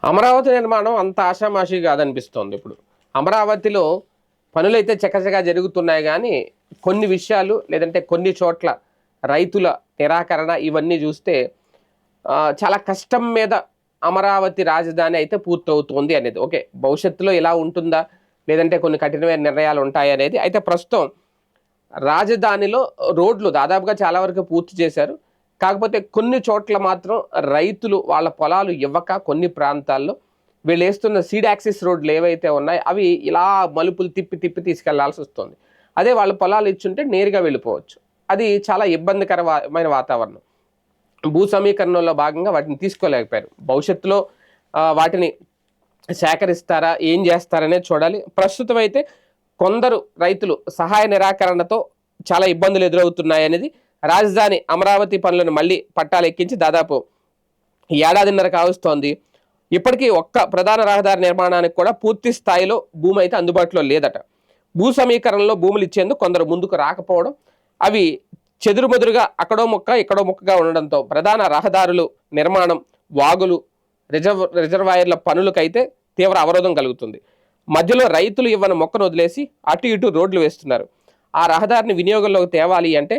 అమరావతి నిర్మాణం అంత ఆషామాషి కాదనిపిస్తోంది ఇప్పుడు. అమరావతిలో పనులైతే చకచకా జరుగుతున్నాయి కానీ కొన్ని విషయాలు లేదంటే కొన్ని చోట్ల రైతుల నిరాకరణ ఇవన్నీ చూస్తే చాలా కష్టం మీద అమరావతి రాజధాని అయితే పూర్తవుతోంది అనేది. ఓకే, భవిష్యత్తులో ఇలా ఉంటుందా లేదంటే కొన్ని కఠినమైన నిర్ణయాలు ఉంటాయి అనేది అయితే ప్రస్తుతం రాజధానిలో రోడ్లు దాదాపుగా చాలా వరకు పూర్తి చేశారు. కాకపోతే కొన్ని చోట్ల మాత్రం రైతులు వాళ్ళ పొలాలు ఇవ్వక కొన్ని ప్రాంతాల్లో వీళ్ళు వేస్తున్న సీడ్ యాక్సిస్ రోడ్లు ఏవైతే ఉన్నాయో అవి ఇలా మలుపులు తిప్పి తిప్పి తీసుకెళ్లాల్సి వస్తుంది. అదే వాళ్ళ పొలాలు ఇచ్చుంటే నేరుగా వెళ్ళిపోవచ్చు. అది చాలా ఇబ్బందికరమైన వాతావరణం. భూ సమీకరణలో భాగంగా వాటిని తీసుకోలేకపోయారు. భవిష్యత్తులో వాటిని సేకరిస్తారా, ఏం చేస్తారనేది చూడాలి. ప్రస్తుతం అయితే కొందరు రైతులు సహాయ నిరాకరణతో చాలా ఇబ్బందులు ఎదురవుతున్నాయనేది, రాజధాని అమరావతి పనులను మళ్ళీ పట్టాలు ఎక్కించి దాదాపు ఏడాదిన్నర కావస్తోంది. ఇప్పటికీ ఒక్క ప్రధాన రహదారి నిర్మాణానికి కూడా పూర్తి స్థాయిలో భూమి అయితే అందుబాటులో లేదట. భూ సమీకరణలో భూములు ఇచ్చేందుకు కొందరు ముందుకు రాకపోవడం, అవి చెదురుమదురుగా అక్కడో మొక్క ఇక్కడో మొక్కగా ఉండడంతో ప్రధాన రహదారులు నిర్మాణం, వాగులు, రిజర్వాయర్ల పనులకైతే తీవ్ర అవరోధం కలుగుతుంది. మధ్యలో రైతులు ఇవ్వని మొక్కను వదిలేసి అటు ఇటు రోడ్లు వేస్తున్నారు. ఆ రహదారిని వినియోగంలోకి తేవాలి అంటే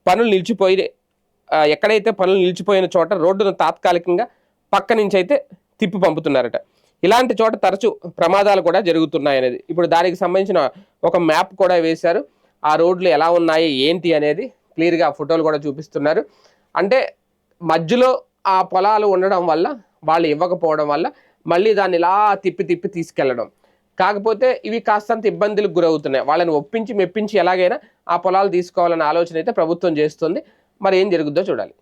పనులు నిలిచిపోయి, ఎక్కడైతే పనులు నిలిచిపోయిన చోట రోడ్డును తాత్కాలికంగా పక్క నుంచి అయితే తిప్పి పంపుతున్నారట. ఇలాంటి చోట తరచూ ప్రమాదాలు కూడా జరుగుతున్నాయి అనేది. ఇప్పుడు దానికి సంబంధించిన ఒక మ్యాప్ కూడా వేశారు. ఆ రోడ్లు ఎలా ఉన్నాయి ఏంటి అనేది క్లియర్గా ఫోటోలు కూడా చూపిస్తున్నారు. అంటే మధ్యలో ఆ పొలాలు ఉండడం వల్ల, వాళ్ళు ఇవ్వకపోవడం వల్ల మళ్ళీ దాన్ని ఇలా తిప్పి తిప్పి తీసుకెళ్ళడం. కాకపోతే ఇవి కాస్తంత ఇబ్బందులకు గురవుతున్నాయి. వాళ్ళని ఒప్పించి మెప్పించి ఎలాగైనా ఆ పొలాలు తీసుకోవాలన్న ఆలోచన అయితే ప్రభుత్వం చేస్తుంది. మరి ఏం జరుగుద్దో చూడాలి.